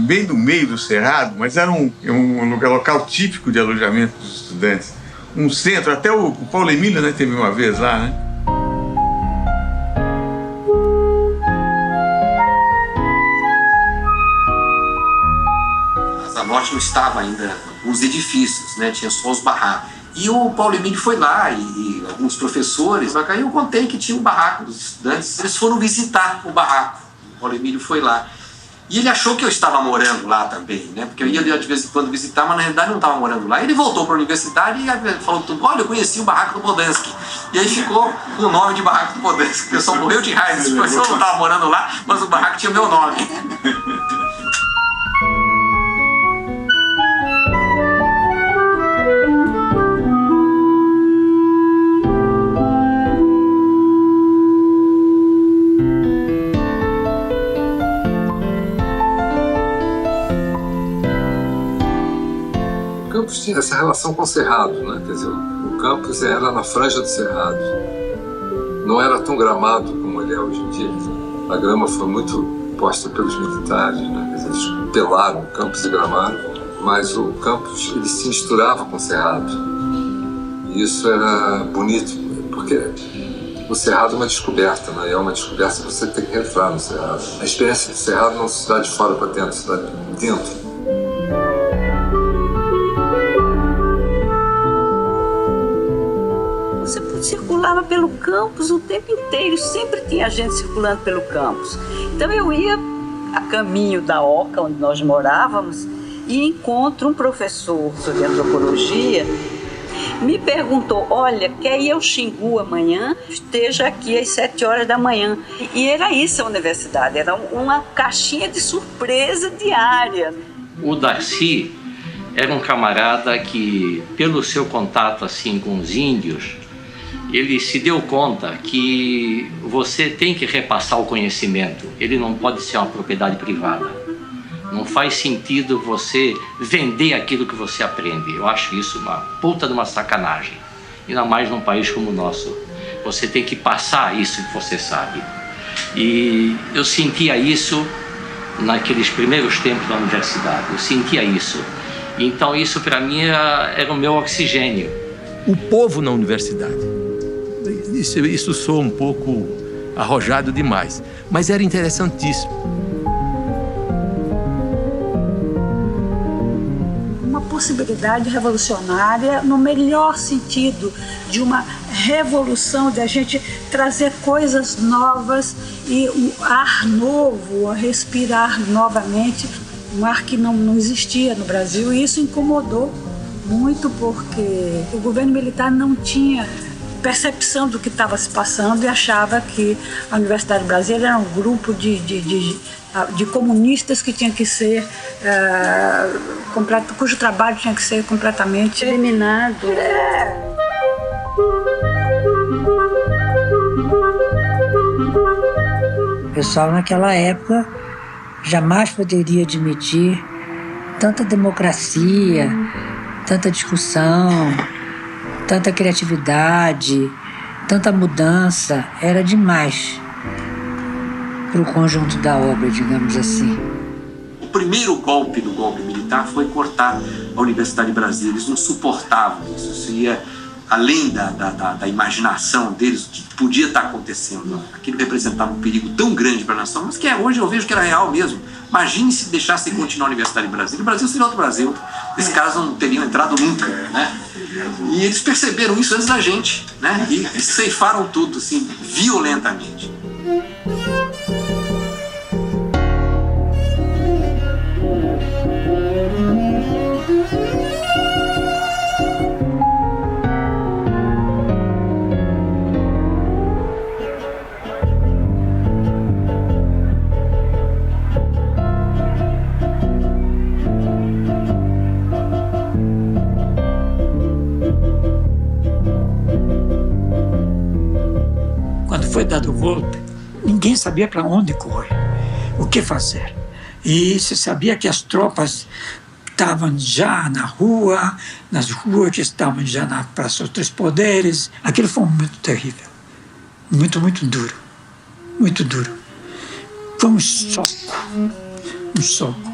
Bem no meio do cerrado, mas era um local típico de alojamento dos estudantes. Um centro, até o Paulo Emílio, né, teve uma vez lá, né? A Norte não estava ainda os edifícios, né? Tinha só os barracos. E o Paulo Emílio foi lá e alguns professores, aí eu contei que tinha um barraco dos estudantes. Eles foram visitar o barraco. O Paulo Emílio foi lá. E ele achou que eu estava morando lá também, né? Porque eu ia de vez em quando visitar, mas na realidade não estava morando lá. Ele voltou para a universidade e falou tudo: olha, eu conheci o barraco do Bodansky. E aí ficou o nome de barraco do Bodansky. O pessoal morreu de raiva. Esse pessoal não estava morando lá, mas o barraco tinha o meu nome. O campus tinha essa relação com o Cerrado, né? Quer dizer, o campus era na franja do Cerrado. Não era tão gramado como ele é hoje em dia. A grama foi muito posta pelos militares, né? Quer dizer, eles pelaram o campus e gramaram, mas o campus ele se misturava com o Cerrado. E isso era bonito, porque o Cerrado é uma descoberta, né? É uma descoberta que você tem que entrar no Cerrado. A experiência do Cerrado não se dá de fora para dentro, se dá de dentro. Você circulava pelo campus o tempo inteiro, sempre tinha gente circulando pelo campus. Então eu ia a caminho da Oca, onde nós morávamos, e encontro um professor de antropologia, me perguntou: olha, quer ir ao Xingu amanhã? Esteja aqui às 7 horas da manhã. E era isso a universidade, era uma caixinha de surpresa diária. O Darcy era um camarada que, pelo seu contato assim com os índios, ele se deu conta que você tem que repassar o conhecimento. Ele não pode ser uma propriedade privada. Não faz sentido você vender aquilo que você aprende. Eu acho isso uma puta de uma sacanagem. Ainda mais num país como o nosso. Você tem que passar isso que você sabe. E eu sentia isso naqueles primeiros tempos da universidade. Eu sentia isso. Então isso para mim era o meu oxigênio. O povo na universidade. Isso soa um pouco arrojado demais, mas era interessantíssimo. Uma possibilidade revolucionária no melhor sentido, de uma revolução, de a gente trazer coisas novas e um ar novo, a respirar novamente, um ar que não existia no Brasil, e isso incomodou muito porque o governo militar não tinha percepção do que estava se passando e achava que a Universidade de Brasília era um grupo de comunistas que tinha que ser cujo trabalho tinha que ser completamente eliminado. O pessoal naquela época jamais poderia admitir tanta democracia, tanta discussão, tanta criatividade, tanta mudança. Era demais para o conjunto da obra, digamos assim. O primeiro golpe do golpe militar foi cortar a Universidade de Brasília. Eles não suportavam isso. Isso ia além da imaginação deles, que podia estar acontecendo. Aquilo representava um perigo tão grande para a nação, mas que hoje eu vejo que era real mesmo. Imagine se deixassem continuar a Universidade de Brasília. O Brasil seria outro Brasil. Esses caras não teriam entrado nunca, né? E eles perceberam isso antes da gente, né? E ceifaram tudo, assim, violentamente. Foi dado o golpe, ninguém sabia para onde correr, o que fazer. E se sabia que as tropas estavam já na rua, nas ruas que estavam já na Praça dos Três Poderes. Aquilo foi um momento terrível, muito, muito duro, muito duro. Foi um soco, um soco.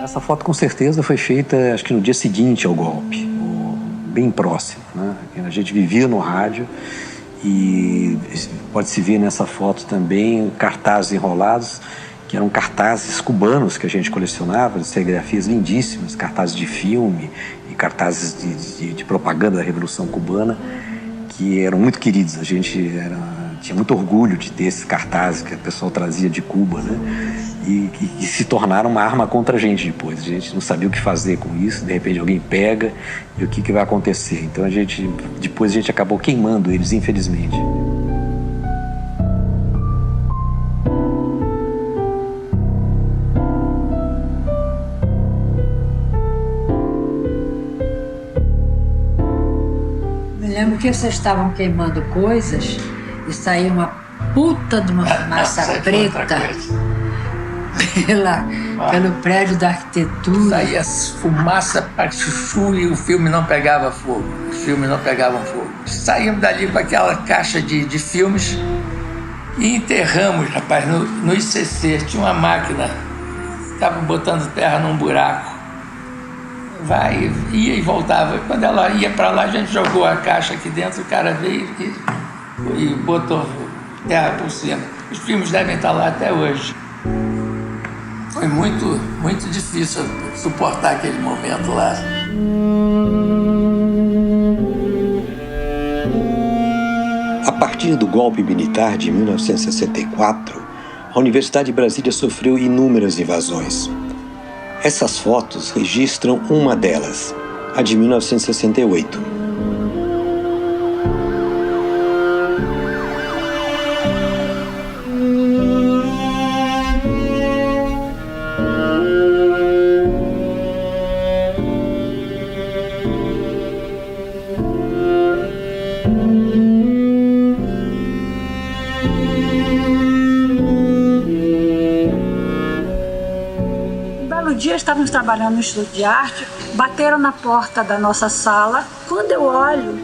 Essa foto com certeza foi feita, acho que no dia seguinte ao golpe, ou bem próximo, né? A gente vivia no rádio e pode-se ver nessa foto também cartazes enrolados, que eram cartazes cubanos que a gente colecionava, serigrafias lindíssimas, cartazes de filme e cartazes de propaganda da Revolução Cubana, que eram muito queridos. A gente tinha muito orgulho de ter esses cartazes que o pessoal trazia de Cuba, né? E se tornaram uma arma contra a gente depois. A gente não sabia o que fazer com isso, de repente alguém pega e o que vai acontecer. Então depois a gente acabou queimando eles, infelizmente. Me lembro que vocês estavam queimando coisas e saiu uma puta de uma fumaça preta pelo prédio da arquitetura. Saía fumaça para chuchu e o filme não pegava fogo. Os filmes não pegavam fogo. Saímos dali com aquela caixa de filmes e enterramos, rapaz, no ICC. Tinha uma máquina, estava botando terra num buraco. Ia e voltava. Quando ela ia para lá, a gente jogou a caixa aqui dentro, o cara veio e botou terra por cima. Os filmes devem estar lá até hoje. Foi muito, muito difícil suportar aquele momento lá. A partir do golpe militar de 1964, a Universidade de Brasília sofreu inúmeras invasões. Essas fotos registram uma delas, a de 1968. Estávamos trabalhando no Instituto de Arte, bateram na porta da nossa sala. Quando eu olho,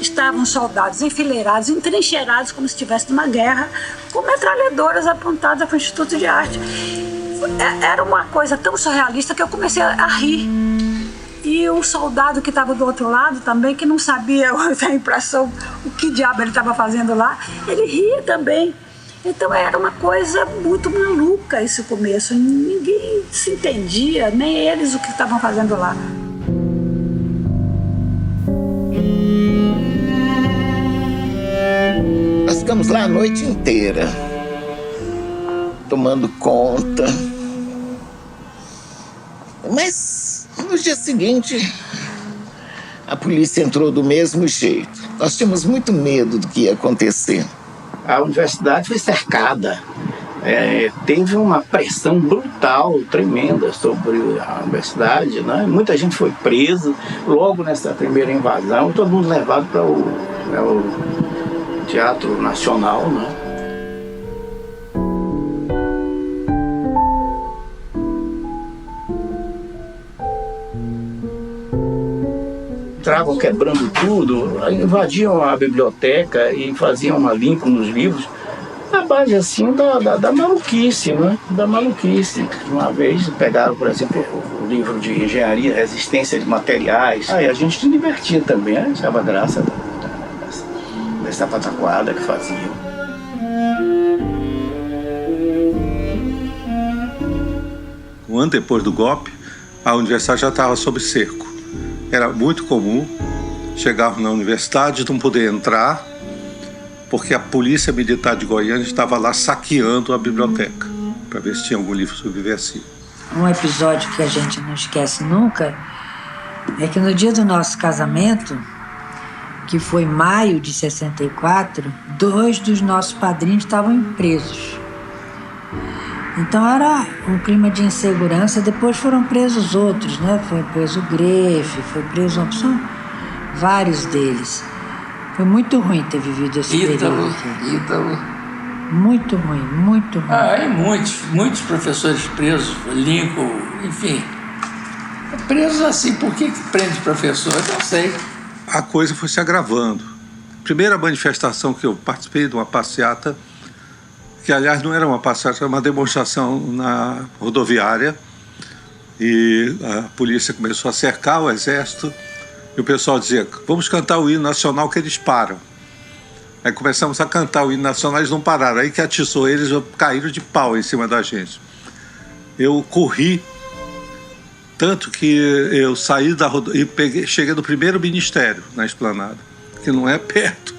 estavam soldados enfileirados, entrincheirados, como se estivesse numa guerra, com metralhadoras apontadas para o Instituto de Arte. Era uma coisa tão surrealista que eu comecei a rir. E o soldado que estava do outro lado também, que não sabia a impressão, o que diabo ele estava fazendo lá, ele ria também. Então era uma coisa muito maluca esse começo. Ninguém se entendia, nem eles, o que estavam fazendo lá. Nós ficamos lá a noite inteira, tomando conta. Mas no dia seguinte, a polícia entrou do mesmo jeito. Nós tínhamos muito medo do que ia acontecer. A universidade foi cercada. teve uma pressão brutal, tremenda sobre a universidade, né? Muita gente foi presa logo nessa primeira invasão, todo mundo levado para o Teatro Nacional, né? Entravam quebrando tudo, invadiam a biblioteca e faziam uma limpa nos livros, na base assim da maluquice, né? Da maluquice. Uma vez pegaram, por exemplo, o livro de engenharia, resistência de materiais. Aí a gente se divertia também, achava graça dessa pataquada que faziam. Um ano depois do golpe, a universidade já estava sob cerco. Era muito comum chegar na universidade e não poder entrar, porque a polícia militar de Goiânia estava lá saqueando a biblioteca, para ver se tinha algum livro subversivo. Um episódio que a gente não esquece nunca é que no dia do nosso casamento, que foi em maio de 64, 2 dos nossos padrinhos estavam presos. Então era um clima de insegurança. Depois foram presos outros, né? Foi preso o Grefe, foi preso vários deles. Foi muito ruim ter vivido esse período. Ítalo. Muito ruim, muito ruim. E muitos professores presos, Lincoln, enfim. Presos assim, por que prende professor? Eu não sei. A coisa foi se agravando. Primeira manifestação que eu participei de uma passeata, que aliás não era uma passeata, era uma demonstração na rodoviária, e a polícia começou a cercar o exército, e o pessoal dizia, vamos cantar o hino nacional que eles param. Aí começamos a cantar o hino nacional, eles não pararam, aí que atiçou eles, caíram de pau em cima da gente. Eu corri, tanto que eu saí da rodoviária e cheguei no primeiro ministério, na Esplanada, que não é perto.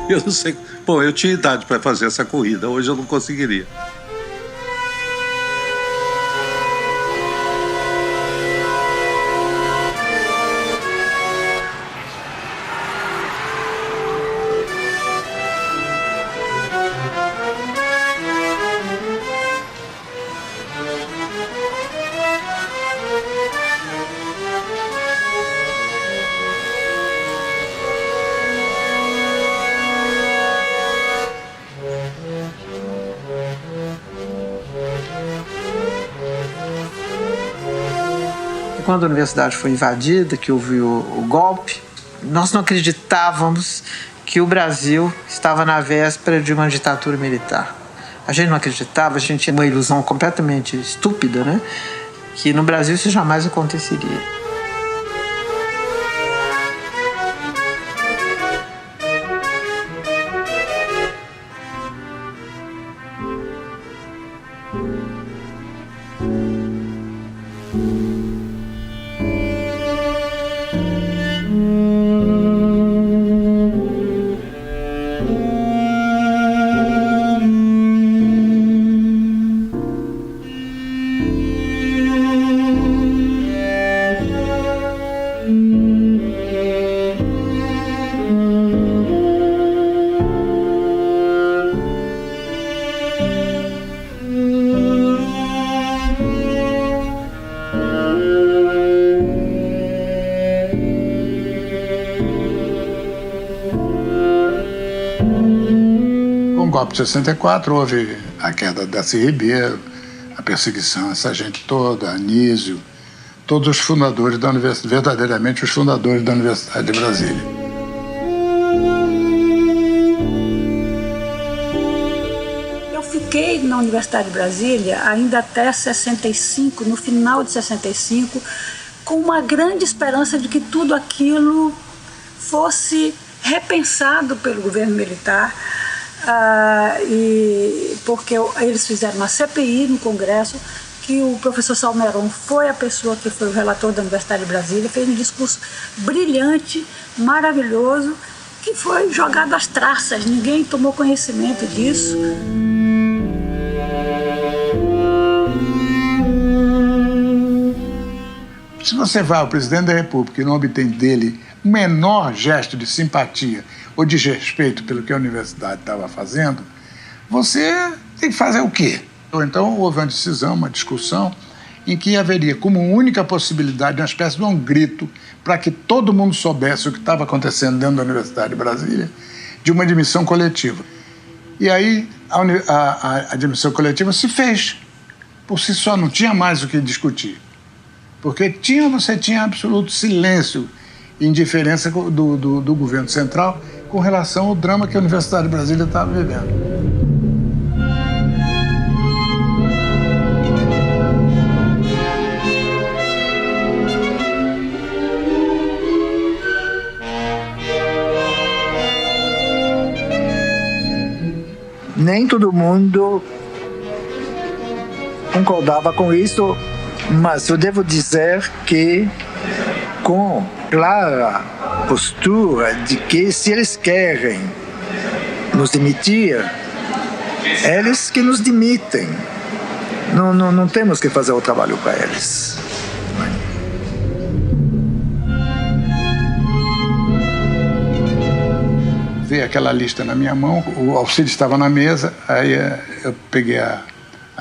Eu não sei. Bom, eu tinha idade para fazer essa corrida, hoje eu não conseguiria. Quando a universidade foi invadida, que houve o golpe, nós não acreditávamos que o Brasil estava na véspera de uma ditadura militar. A gente não acreditava, a gente tinha uma ilusão completamente estúpida, né? Que no Brasil isso jamais aconteceria. No golpe de 64 houve a queda de Darcy Ribeiro, a perseguição, essa gente toda, Anísio, todos os fundadores da universidade, verdadeiramente os fundadores da Universidade de Brasília. Eu fiquei na Universidade de Brasília ainda até 65, no final de 65, com uma grande esperança de que tudo aquilo fosse repensado pelo governo militar, porque eles fizeram uma CPI no Congresso, que o professor Salmeron foi a pessoa que foi o relator da Universidade de Brasília, fez um discurso brilhante, maravilhoso, que foi jogado às traças, ninguém tomou conhecimento disso. Se você vai ao presidente da República e não obtém dele o menor gesto de simpatia ou de respeito pelo que a universidade estava fazendo, você tem que fazer o quê? Ou então houve uma decisão, uma discussão, em que haveria como única possibilidade uma espécie de um grito para que todo mundo soubesse o que estava acontecendo dentro da Universidade de Brasília, de uma admissão coletiva. E aí a admissão coletiva se fez. Por si só, não tinha mais o que discutir. Porque você tinha absoluto silêncio e indiferença do governo central com relação ao drama que a Universidade de Brasília estava vivendo. Nem todo mundo concordava com isso, mas eu devo dizer que com clara postura de que se eles querem nos demitir, eles que nos demitem. Não temos que fazer o trabalho para eles. Veio aquela lista na minha mão, o Alcides estava na mesa, aí eu peguei a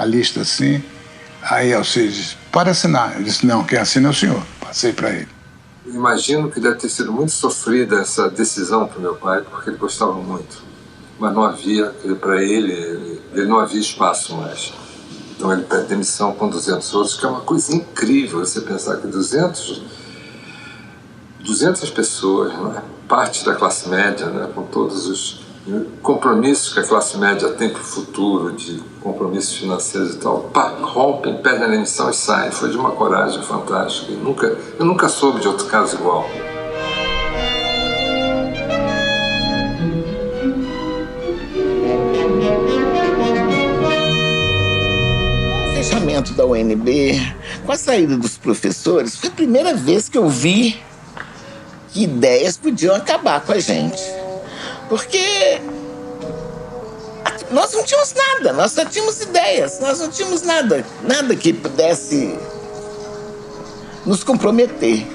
lista assim, aí Alcides disse, para assinar. Eu disse, não, quem assina é o senhor. Passei para ele. Imagino que deve ter sido muito sofrida essa decisão para o meu pai, porque ele gostava muito. Mas não havia, para ele não havia espaço mais. Então ele pede demissão com 200 outros, que é uma coisa incrível você pensar que 200 pessoas, não é? Parte da classe média, né? Com todos os compromissos que a classe média tem para o futuro, de compromissos financeiros e tal, rompem, pedem a demissão e saem. Foi de uma coragem fantástica. Eu nunca soube de outro caso igual. O fechamento da UNB, com a saída dos professores, foi a primeira vez que eu vi que ideias podiam acabar com a gente. Porque nós não tínhamos nada, nós só tínhamos ideias, nós não tínhamos nada que pudesse nos comprometer.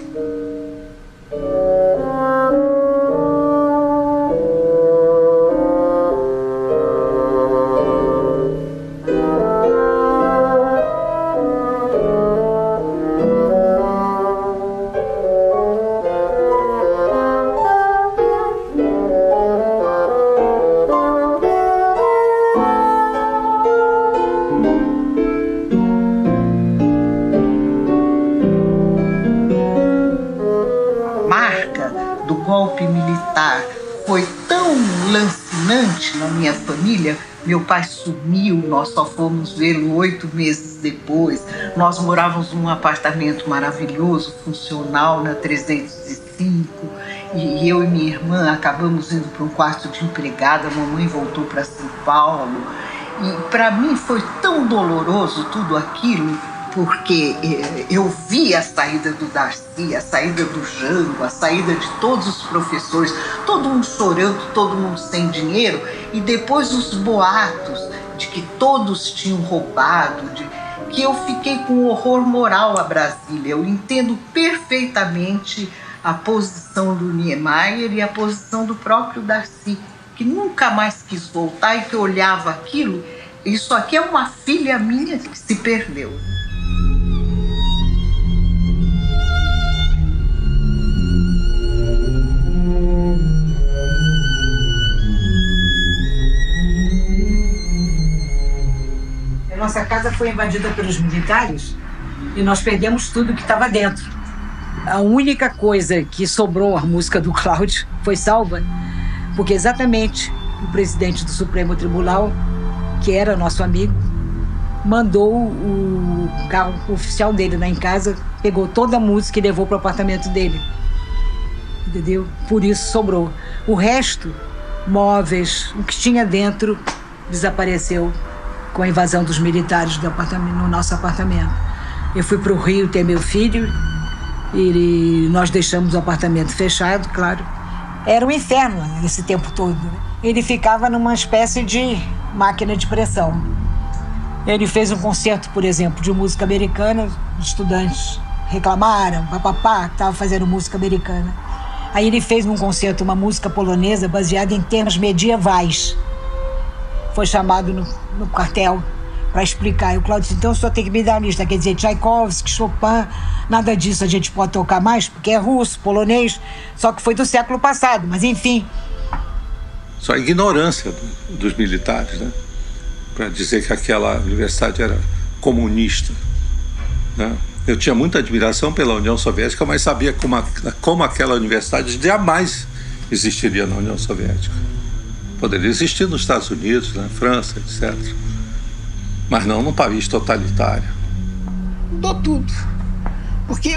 Na minha família, meu pai sumiu, nós só fomos vê-lo 8 meses depois. Nós morávamos num apartamento maravilhoso, funcional, na 305, e eu e minha irmã acabamos indo para um quarto de empregada, a mamãe voltou para São Paulo. E para mim foi tão doloroso tudo aquilo, porque eu vi a saída do Darcy, a saída do Jango, a saída de todos os professores, todo mundo chorando, todo mundo sem dinheiro, e depois os boatos de que todos tinham roubado, que eu fiquei com horror moral a Brasília. Eu entendo perfeitamente a posição do Niemeyer e a posição do próprio Darcy, que nunca mais quis voltar e que olhava aquilo, isso aqui é uma filha minha que se perdeu. Nossa casa foi invadida pelos militares e nós perdemos tudo que estava dentro. A única coisa que sobrou, a música do Cláudio, foi salva, porque exatamente o presidente do Supremo Tribunal, que era nosso amigo, mandou o carro oficial dele lá em casa, pegou toda a música e levou para o apartamento dele. Entendeu? Por isso sobrou. O resto, móveis, o que tinha dentro, desapareceu com a invasão dos militares do apartamento, no nosso apartamento. Eu fui para o Rio ter meu filho e nós deixamos o apartamento fechado, claro. Era um inferno esse tempo todo. Ele ficava numa espécie de máquina de pressão. Ele fez um concerto, por exemplo, de música americana, os estudantes reclamaram, papapá, que estava fazendo música americana. Aí ele fez num concerto uma música polonesa baseada em temas medievais. Foi chamado no quartel para explicar. E o Cláudio disse, então o senhor tem que me dar a lista. Quer dizer, Tchaikovsky, Chopin, nada disso a gente pode tocar mais, porque é russo, polonês, só que foi do século passado, mas enfim. Só a ignorância dos militares, né? Para dizer que aquela universidade era comunista, né? Eu tinha muita admiração pela União Soviética, mas sabia como aquela universidade jamais existiria na União Soviética. Poderia existir nos Estados Unidos, na França, etc. Mas não num país totalitário. Mudou tudo. Porque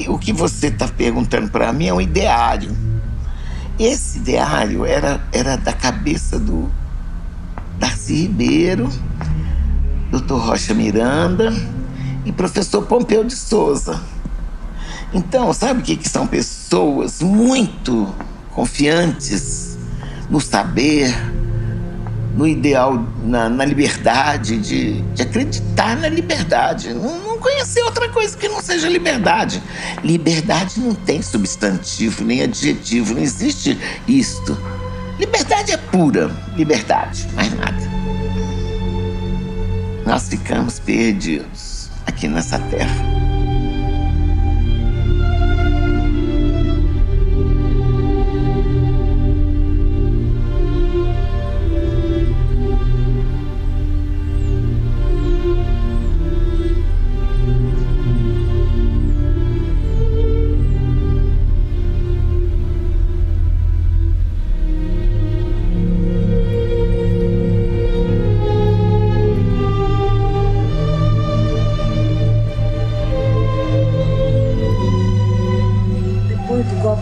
o que você está perguntando para mim é um ideário. Esse ideário era da cabeça do Darcy Ribeiro, Dr. Rocha Miranda e professor Pompeu de Souza. Então, sabe o que são pessoas muito confiantes no saber, no ideal, na liberdade, de acreditar na liberdade. Não conhecer outra coisa que não seja liberdade. Liberdade não tem substantivo, nem adjetivo, não existe isto. Liberdade é pura liberdade, mais nada. Nós ficamos perdidos aqui nessa terra.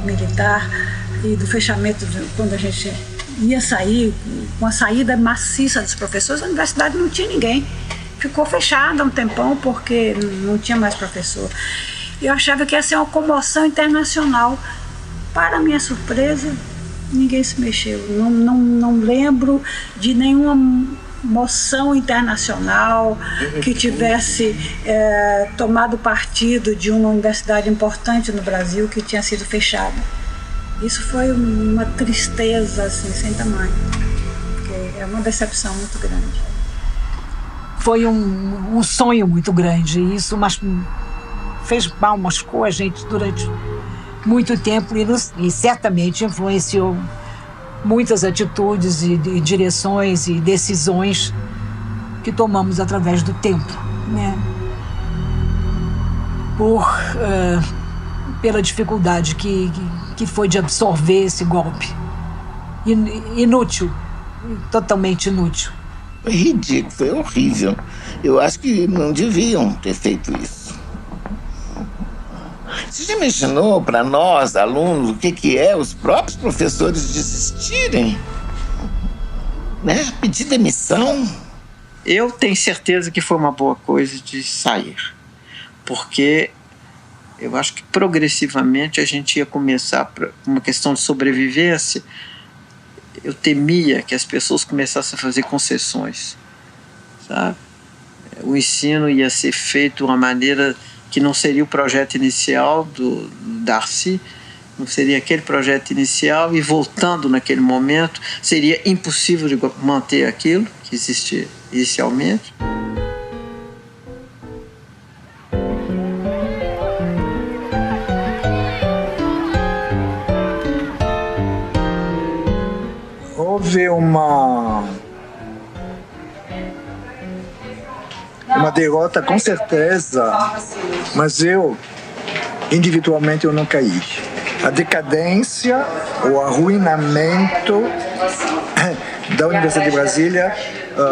Militar e do fechamento, quando a gente ia sair, com a saída maciça dos professores, a universidade não tinha ninguém. Ficou fechada um tempão porque não tinha mais professor. Eu achava que ia ser uma comoção internacional. Para minha surpresa, ninguém se mexeu. Não lembro de nenhuma moção internacional que tivesse tomado partido de uma universidade importante no Brasil que tinha sido fechada. Isso foi uma tristeza assim, sem tamanho, porque é uma decepção muito grande. Foi um sonho muito grande, e isso fez mal, machucou a gente durante muito tempo e certamente influenciou muitas atitudes e direções e decisões que tomamos através do tempo, né? Pela dificuldade que foi de absorver esse golpe. Inútil, totalmente inútil. Foi ridículo, foi horrível. Eu acho que não deviam ter feito isso. Você já imaginou para nós, alunos, o que é os próprios professores desistirem? Né? Pedir demissão? Eu tenho certeza que foi uma boa coisa de sair, porque eu acho que progressivamente a gente ia começar por uma questão de sobrevivência. Eu temia que as pessoas começassem a fazer concessões, sabe? O ensino ia ser feito de uma maneira que não seria o projeto inicial do Darcy, não seria aquele projeto inicial, e voltando naquele momento seria impossível de manter aquilo que existia inicialmente. Houve uma derrota, com certeza, mas individualmente, eu não caí. A decadência, o arruinamento da Universidade de Brasília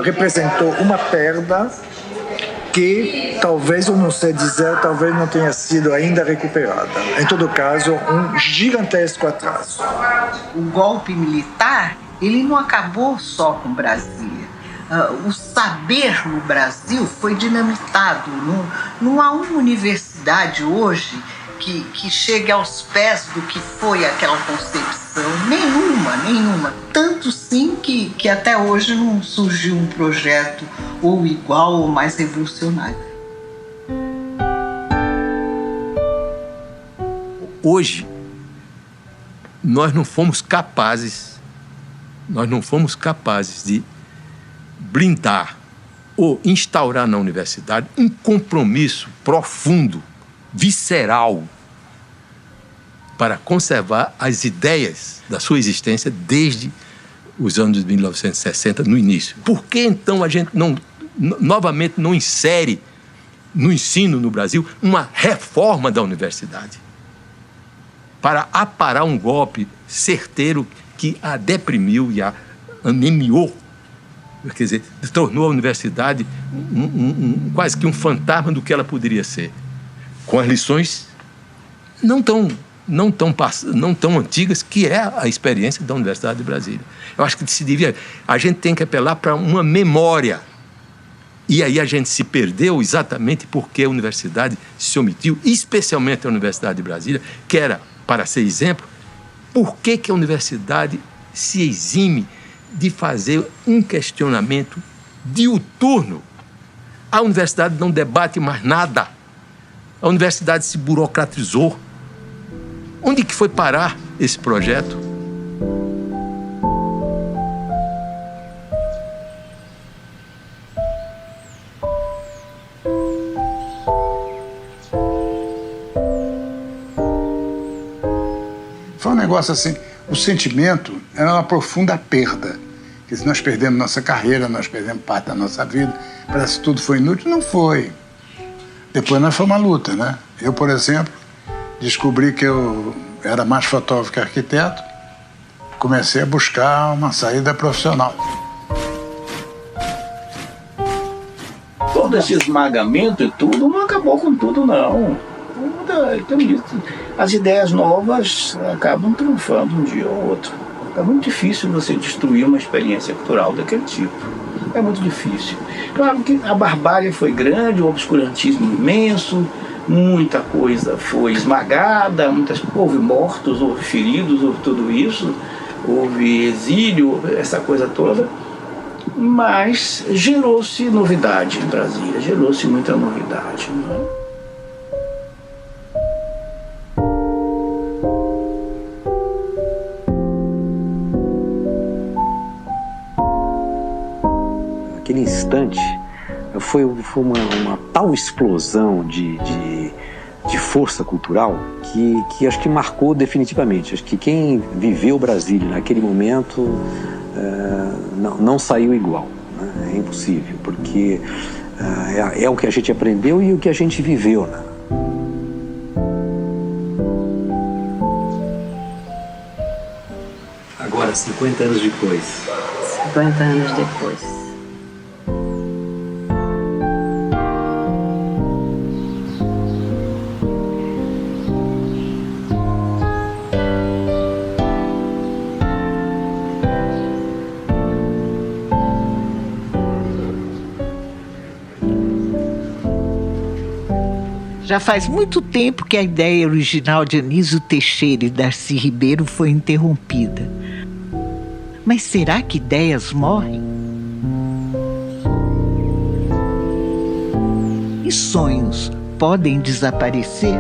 representou uma perda que talvez, eu não sei dizer, talvez não tenha sido ainda recuperada. Em todo caso, um gigantesco atraso. O golpe militar, ele não acabou só com Brasília. O saber no Brasil foi dinamitado. Não há uma universidade hoje que chegue aos pés do que foi aquela concepção. Nenhuma. Tanto sim que até hoje não surgiu um projeto ou igual ou mais revolucionário. Hoje, nós não fomos capazes de blindar ou instaurar na universidade um compromisso profundo, visceral, para conservar as ideias da sua existência desde os anos de 1960, no início. Por que, então, a gente novamente não insere no ensino no Brasil uma reforma da universidade para aparar um golpe certeiro que a deprimiu e a anemiou? Quer dizer, tornou a universidade quase que um fantasma do que ela poderia ser, com as lições não tão antigas, que é a experiência da Universidade de Brasília. Eu acho que a gente tem que apelar para uma memória. E aí a gente se perdeu exatamente porque a universidade se omitiu, especialmente a Universidade de Brasília, que era, para ser exemplo, por que a universidade se exime de fazer um questionamento diuturno? A universidade não debate mais nada. A universidade se burocratizou. Onde que foi parar esse projeto? Foi um negócio assim, o sentimento era uma profunda perda. Porque se nós perdemos nossa carreira, nós perdemos parte da nossa vida, parece que tudo foi inútil. Não foi. Depois nós foi uma luta, né? Eu, por exemplo, descobri que eu era mais fotógrafo que arquiteto, comecei a buscar uma saída profissional. Todo esse esmagamento e tudo não acabou com tudo, não. As ideias novas acabam triunfando um dia ou outro. É muito difícil você destruir uma experiência cultural daquele tipo. É muito difícil. Claro que a barbárie foi grande, o obscurantismo imenso, muita coisa foi esmagada, houve mortos, houve feridos, houve tudo isso, houve exílio, essa coisa toda. Mas gerou-se novidade em Brasília, gerou-se muita novidade. Não é? Aquele instante foi uma tal explosão de força cultural que acho que marcou definitivamente. Acho que quem viveu Brasília naquele momento não saiu igual, né? É impossível, porque é o que a gente aprendeu e o que a gente viveu, né? Agora, 50 anos depois. 50 anos depois. Já faz muito tempo que a ideia original de Anísio Teixeira e Darcy Ribeiro foi interrompida. Mas será que ideias morrem? E sonhos podem desaparecer?